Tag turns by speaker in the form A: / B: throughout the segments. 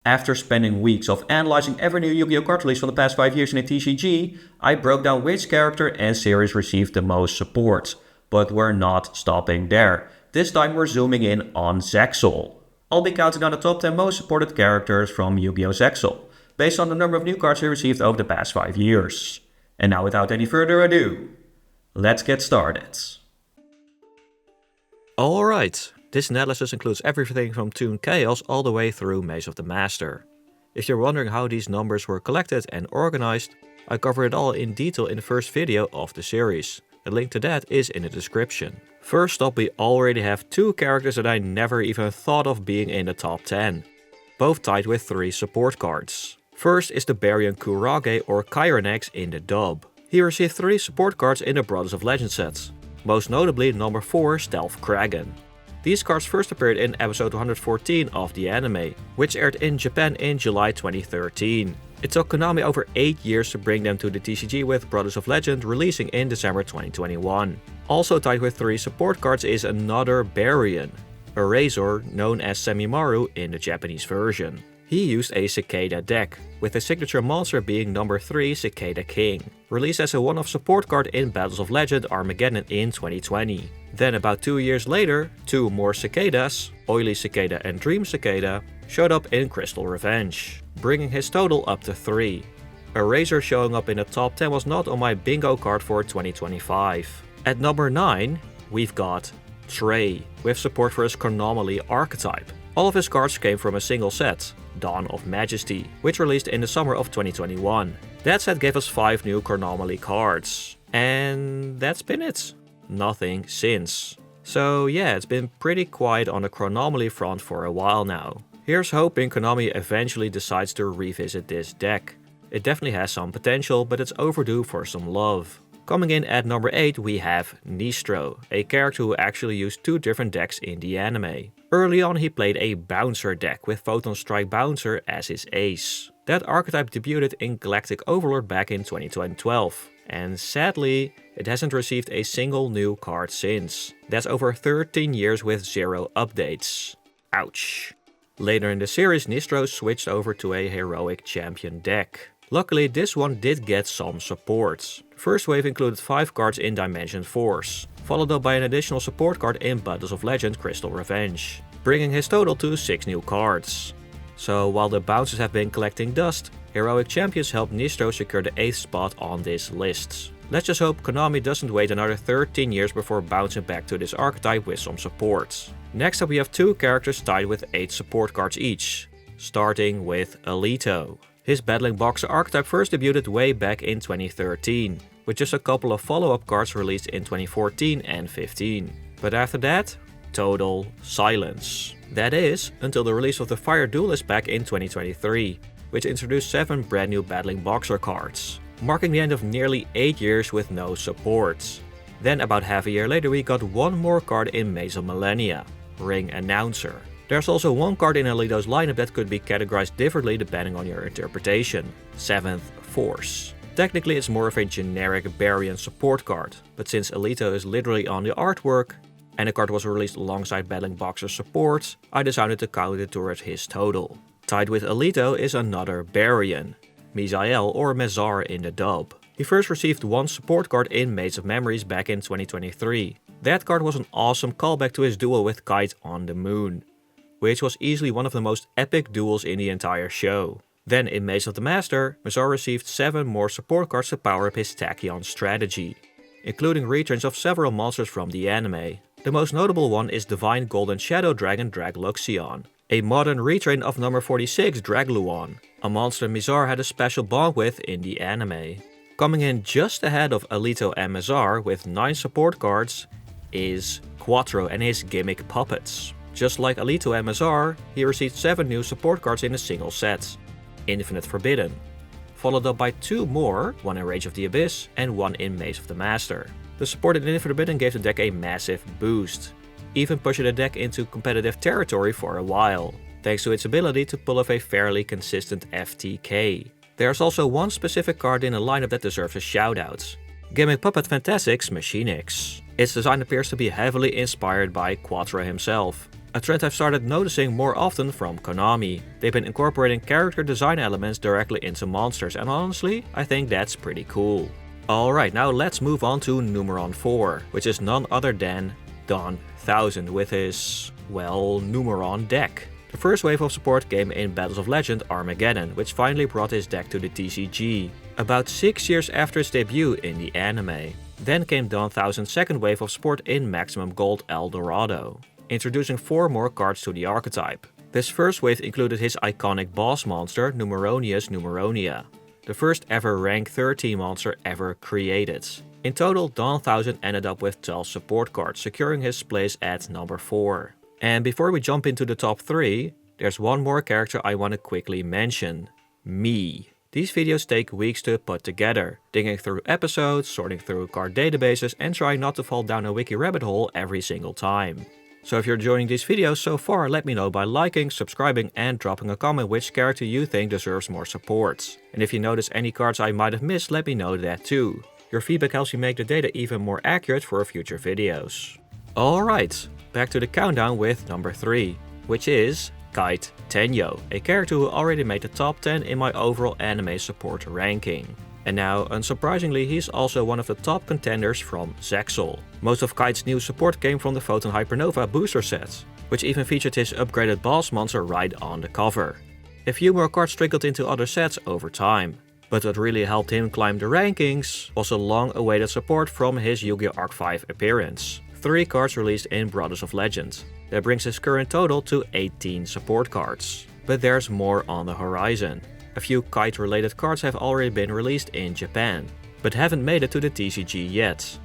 A: After spending weeks of analyzing every new Yu-Gi-Oh card release for the past 5 years in a TCG, I broke down which character and series received the most support. But we're not stopping there. This time we're zooming in on ZEXAL. I'll be counting down the top 10 most supported characters from Yu-Gi-Oh! ZEXAL, based on the number of new cards we received over the past 5 years. And now without any further ado, let's get started.
B: Alright, this analysis includes everything from Toon Chaos all the way through Maze of the Master. If you're wondering how these numbers were collected and organized, I covered it all in detail in the first video of the series. A link to that is in the description. First up, we already have two characters that I never even thought of being in the top 10, both tied with 3 support cards. First is the Baryon Kurage or Kyrenex in the dub. He received 3 support cards in the Brothers of Legend sets, most notably number 4 Stealth Kraken. These cards first appeared in episode 114 of the anime, which aired in Japan in July 2013. It took Konami over 8 years to bring them to the TCG, with Brothers of Legend releasing in December 2021. Also tied with 3 support cards is another Baryon, a Razor known as Semimaru in the Japanese version. He used a Cicada deck, with his signature monster being number 3 Cicada King, released as a one-off support card in Battles of Legend Armageddon in 2020. Then about 2 years later, 2 more Cicadas, Oily Cicada and Dream Cicada, showed up in Crystal Revenge, bringing his total up to 3. A Razor showing up in the top 10 was not on my bingo card for 2025. At number 9, we've got Trey, with support for his Chronomaly archetype. All of his cards came from a single set, Dawn of Majesty, which released in the summer of 2021. That set gave us 5 new Chronomaly cards. And that's been it. Nothing since. So yeah, it's been pretty quiet on the Chronomaly front for a while now. Here's hoping Konami eventually decides to revisit this deck. It definitely has some potential, but it's overdue for some love. Coming in at number 8 we have Nistro, a character who actually used 2 different decks in the anime. Early on he played a Bouncer deck with Photon Strike Bouncer as his ace. That archetype debuted in Galactic Overlord back in 2012, and sadly it hasn't received a single new card since. That's over 13 years with 0 updates. Ouch. Later in the series, Nistro switched over to a Heroic Champion deck. Luckily, this one did get some support. First wave included 5 cards in Dimension Force, followed up by an additional support card in Battles of Legend Crystal Revenge, bringing his total to 6 new cards. So while the bouncers have been collecting dust, Heroic Champions helped Nistro secure the 8th spot on this list. Let's just hope Konami doesn't wait another 13 years before bouncing back to this archetype with some support. Next up we have 2 characters tied with 8 support cards each, starting with Alito. His Battling Boxer archetype first debuted way back in 2013, with just a couple of follow-up cards released in 2014 and 15. But after that, total silence. That is, until the release of the Fire Duelist pack in 2023, which introduced 7 brand new Battling Boxer cards, marking the end of nearly 8 years with no support. Then about half a year later we got 1 more card in Maze of Millennia, Ring Announcer. There's also 1 card in Alito's lineup that could be categorized differently depending on your interpretation, 7th Force. Technically it's more of a generic Baryon support card, but since Alito is literally on the artwork, and the card was released alongside Battling Boxer support, I decided to count it towards his total. Tied with Alito is another Baryon, Misael or Mezar in the dub. He first received 1 support card in Maze of Memories back in 2023. That card was an awesome callback to his duel with Kite on the Moon, which was easily one of the most epic duels in the entire show. Then in Maze of the Master, Mezar received 7 more support cards to power up his Tachyon strategy, including returns of several monsters from the anime. The most notable one is Divine Golden Shadow Dragon Dragluxion, a modern retrain of number 46 Dragluon, a monster Mezar had a special bond with in the anime. Coming in just ahead of Alito and Mezar with 9 support cards is Quattro and his Gimmick Puppets. Just like Alito and Mezar, he received 7 new support cards in a single set, Infinite Forbidden, followed up by 2 more, 1 in Rage of the Abyss and 1 in Maze of the Master. The support in Infinite Forbidden gave the deck a massive boost, even pushing the deck into competitive territory for a while, thanks to its ability to pull off a fairly consistent FTK. There's also 1 specific card in the lineup that deserves a shoutout, Gimmick Puppet Fantastic's Machinix. Its design appears to be heavily inspired by Quattro himself, A trend I've started noticing more often from Konami. They've been incorporating character design elements directly into monsters, and honestly, I think that's pretty cool. Alright, now let's move on to Numeron 4, which is none other than Don 1000 with his, well, Numeron deck. The first wave of support came in Battles of Legend Armageddon, which finally brought his deck to the TCG, about 6 years after its debut in the anime. Then came Don 1000's second wave of support in Maximum Gold Eldorado, introducing 4 more cards to the archetype. This first wave included his iconic boss monster, Numeronius Numeronia, the first ever rank 13 monster ever created. In total, Don 1000 ended up with 12 support cards, securing his place at number 4. And before we jump into the top 3, there's one more character I want to quickly mention. Me. These videos take weeks to put together, digging through episodes, sorting through card databases, and trying not to fall down a wiki rabbit hole every single time. So if you're enjoying these videos so far, let me know by liking, subscribing, and dropping a comment which character you think deserves more support. And if you notice any cards I might have missed, let me know that too. Your feedback helps me make the data even more accurate for future videos. Alright, back to the countdown with number 3, which is Kite Tenyo, a character who already made the top 10 in my overall anime support ranking. And now, unsurprisingly, he's also one of the top contenders from ZEXAL. Most of Kite's new support came from the Photon Hypernova booster set, which even featured his upgraded boss monster right on the cover. A few more cards trickled into other sets over time, but what really helped him climb the rankings was a long-awaited support from his Yu-Gi-Oh! Arc 5 appearance. 3 cards released in Brothers of Legend. That brings his current total to 18 support cards. But there's more on the horizon. A few Kite related cards have already been released in Japan, but haven't made it to the TCG yet.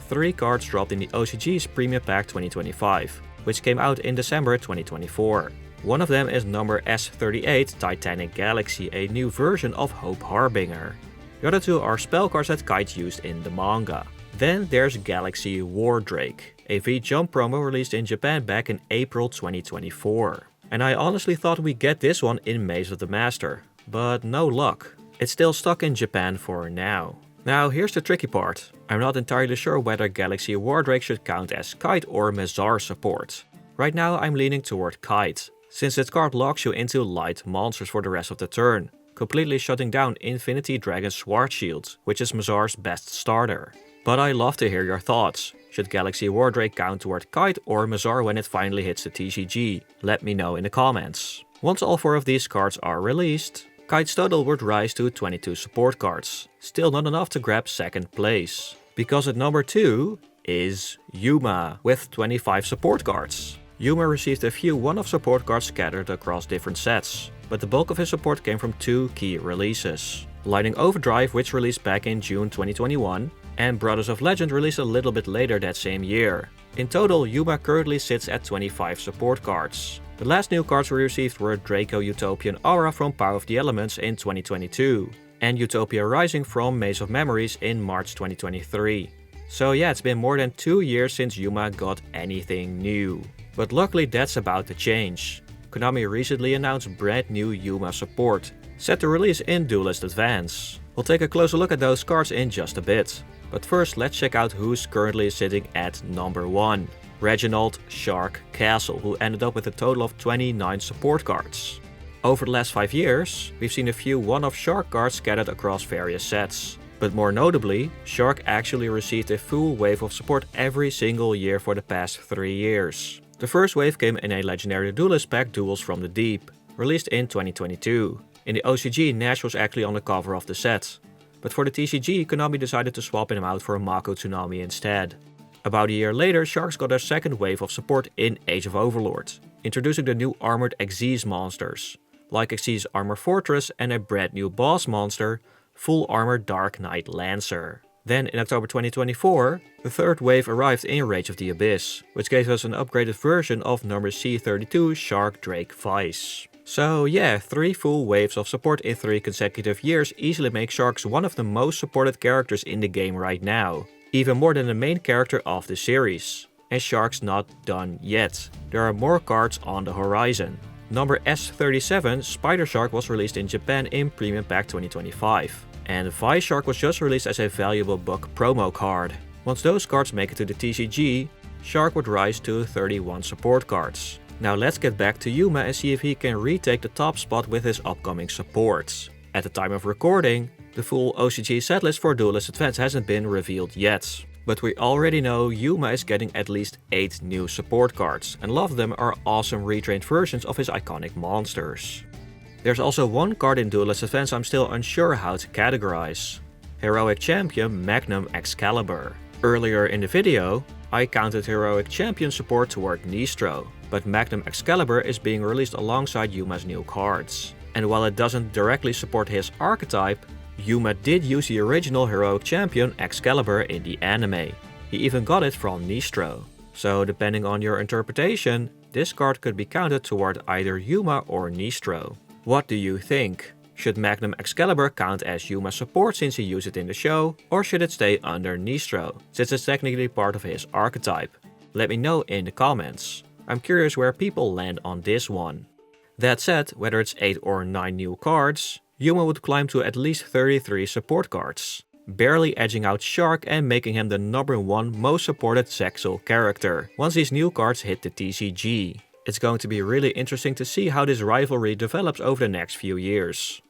B: 3 cards dropped in the OCG's Premium Pack 2025, which came out in December 2024. One of them is number S38 Titanic Galaxy, a new version of Hope Harbinger. The other 2 are spell cards that Kite used in the manga. Then there's Galaxy Wardrake, a V-Jump promo released in Japan back in April 2024. And I honestly thought we'd get this one in Maze of the Master, but no luck. It's still stuck in Japan for now. Now here's the tricky part. I'm not entirely sure whether Galaxy Wardrake should count as Kite or Mazar support. Right now I'm leaning toward Kite, since this card locks you into light monsters for the rest of the turn, completely shutting down Infinity Dragon Schwarzschild, which is Mazar's best starter. But I love to hear your thoughts. Should Galaxy Wardrake count toward Kite or Mazar when it finally hits the TCG? Let me know in the comments. Once all 4 of these cards are released, Kite's total would rise to 22 support cards. Still not enough to grab second place. Because at number 2 is Yuma with 25 support cards. Yuma received a few one-off support cards scattered across different sets, but the bulk of his support came from 2 key releases. Lightning Overdrive, which released back in June 2021, and Brothers of Legend released a little bit later that same year. In total, Yuma currently sits at 25 support cards. The last new cards we received were Draco Utopian Aura from Power of the Elements in 2022, and Utopia Rising from Maze of Memories in March 2023. So yeah, it's been more than 2 years since Yuma got anything new. But luckily that's about to change. Konami recently announced brand new Yuma support, set to release in Duelist Advance. We'll take a closer look at those cards in just a bit. But first, let's check out who's currently sitting at number 1. Reginald Shark Castle, who ended up with a total of 29 support cards. Over the last 5 years, we've seen a few one-off Shark cards scattered across various sets. But more notably, Shark actually received a full wave of support every single year for the past 3 years. The first wave came in a Legendary Duelist pack, Duels from the Deep, released in 2022. In the OCG, Nash was actually on the cover of the set. But for the TCG, Konami decided to swap him out for Mako Tsunami instead. About a year later, Sharks got their second wave of support in Age of Overlord, introducing the new armored Xyz monsters, like Xyz Armor Fortress and a brand new boss monster, Full Armor Dark Knight Lancer. Then in October 2024, the third wave arrived in Rage of the Abyss, which gave us an upgraded version of number C32 Shark Drake Vice. So yeah, 3 full waves of support in 3 consecutive years easily make Sharks one of the most supported characters in the game right now, even more than the main character of the series. And Shark's not done yet, there are more cards on the horizon. Number S37 Spider Shark was released in Japan in Premium Pack 2025, and Vice Shark was just released as a valuable book promo card. Once those cards make it to the TCG, Shark would rise to 31 support cards. Now let's get back to Yuma and see if he can retake the top spot with his upcoming supports. At the time of recording, the full OCG setlist for Duelist Advance hasn't been revealed yet. But we already know Yuma is getting at least 8 new support cards, and a lot of them are awesome retrained versions of his iconic monsters. There's also one card in Duelist Advance I'm still unsure how to categorize. Heroic Champion Magnum Excalibur. Earlier in the video, I counted Heroic Champion support toward Nistro, but Magnum Excalibur is being released alongside Yuma's new cards. And while it doesn't directly support his archetype, Yuma did use the original Heroic Champion Excalibur in the anime. He even got it from Nistro. So depending on your interpretation, this card could be counted toward either Yuma or Nistro. What do you think? Should Magnum Excalibur count as Yuma support since he used it in the show, or should it stay under Nistro, since it's technically part of his archetype? Let me know in the comments. I'm curious where people land on this one. That said, whether it's 8 or 9 new cards, Yuma would climb to at least 33 support cards, barely edging out Shark and making him the #1 most supported ZEXAL character once these new cards hit the TCG. It's going to be really interesting to see how this rivalry develops over the next few years.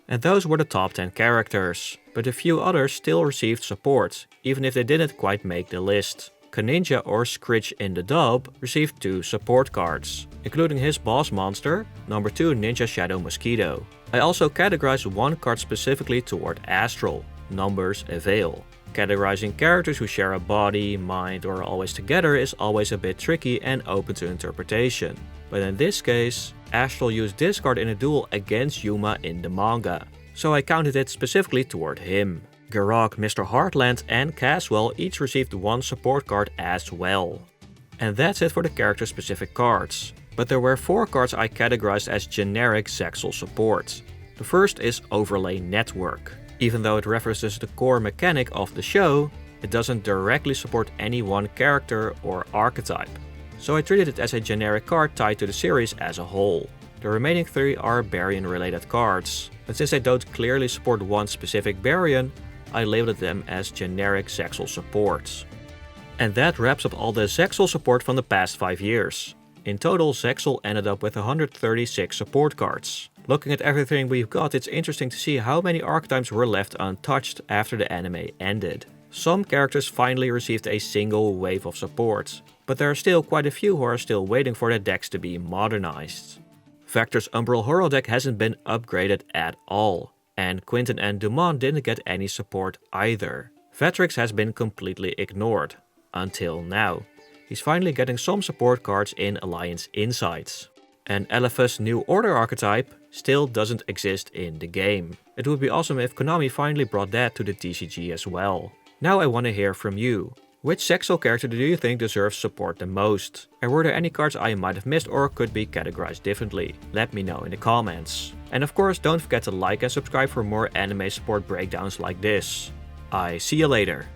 B: And those were the top 10 characters, but a few others still received support, even if they didn't quite make the list. Kaninja or Scritch in the dub received 2 support cards, including his boss monster, #2 Ninja Shadow Mosquito. I also categorized one card specifically toward Astral, Numbers Avail. Categorizing characters who share a body, mind, or are always together is always a bit tricky and open to interpretation. But in this case, Astral used this card in a duel against Yuma in the manga, so I counted it specifically toward him. Garok, Mr. Heartland, and Caswell each received 1 support card as well. And that's it for the character-specific cards. But there were 4 cards I categorized as generic ZEXAL support. The first is Overlay Network. Even though it references the core mechanic of the show, it doesn't directly support any one character or archetype. So I treated it as a generic card tied to the series as a whole. The remaining 3 are Baryon-related cards, but since they don't clearly support one specific Baryon, I labeled them as generic ZEXAL supports. And that wraps up all the ZEXAL support from the past 5 years. In total, ZEXAL ended up with 136 support cards. Looking at everything we've got, it's interesting to see how many archetypes were left untouched after the anime ended. Some characters finally received a single wave of support, but there are still quite a few who are still waiting for their decks to be modernized. Vector's Umbral Horror deck hasn't been upgraded at all, and Quinton and Dumont didn't get any support either. Vetrix has been completely ignored, until now. He's finally getting some support cards in Alliance Insights. And Elephas' New Order archetype still doesn't exist in the game. It would be awesome if Konami finally brought that to the TCG as well. Now I want to hear from you. Which ZEXAL character do you think deserves support the most? And were there any cards I might have missed or could be categorized differently? Let me know in the comments. And of course, don't forget to like and subscribe for more anime support breakdowns like this. I see you later.